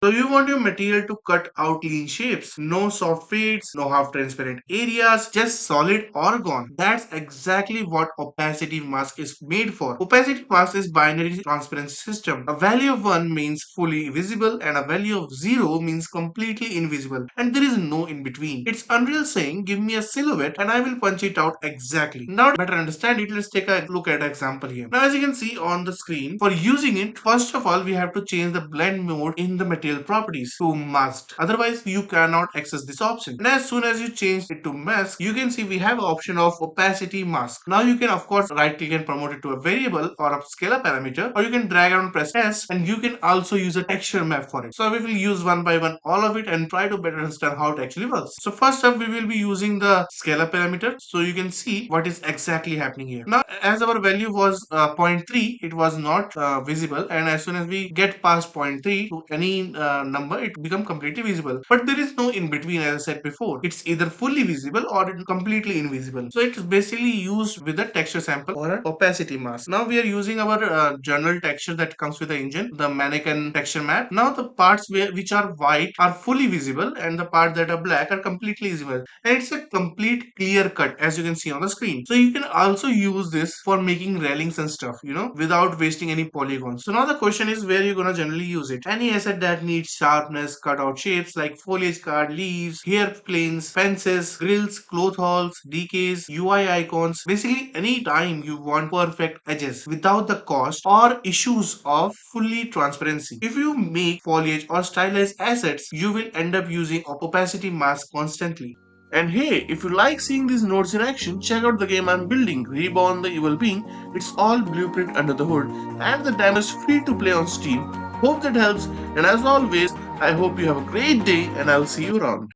So you want your material to cut out clean shapes, no soft fades, no half transparent areas, just solid orgone. That's exactly what opacity mask is made for. Opacity mask is binary transparency system. A value of 1 means fully visible and a value of 0 means completely invisible, and there is no in between. It's Unreal saying give me a silhouette and I will punch it out exactly. Now to better understand it, let's take a look at an example here. Now as you can see on the screen, for using it, first of all we have to change the blend mode in the material properties to masked. Otherwise you cannot access this option. And as soon as you change it to mask, you can see we have an option of opacity mask. Now you can of course right click and promote it to a variable or a scalar parameter, or you can drag and press S, and you can also use a texture map for it. So we will use one by one all of it and try to better understand how it actually works. So first up we will be using the scalar parameter, so you can see what is exactly happening here. Now as our value was zero point 0.3, it was not visible, and as soon as we get past zero point 0.3 to any number, it become completely visible. But there is no in between, as I said before. It's either fully visible or it's completely invisible. So it's basically used with a texture sample or an opacity mask. Now we are using our general texture that comes with the engine, the mannequin texture map. Now the parts which are white are fully visible, and the parts that are black are completely visible, and it's a complete clear cut as you can see on the screen. So you can also use this for making railings and stuff, without wasting any polygons. So now the question is where you're gonna generally use it. Any asset that needs sharpness, cutout shapes like foliage card, leaves, hair planes, fences, grills, cloth halls, decays, UI icons, basically any time you want perfect edges without the cost or issues of fully transparency. If you make foliage or stylized assets, you will end up using opacity mask constantly. And hey, if you like seeing these nodes in action, check out the game I'm building, Reborn the Evil Being. It's all blueprint under the hood, and the demo is free to play on Steam. Hope that helps, and as always, I hope you have a great day, and I'll see you around.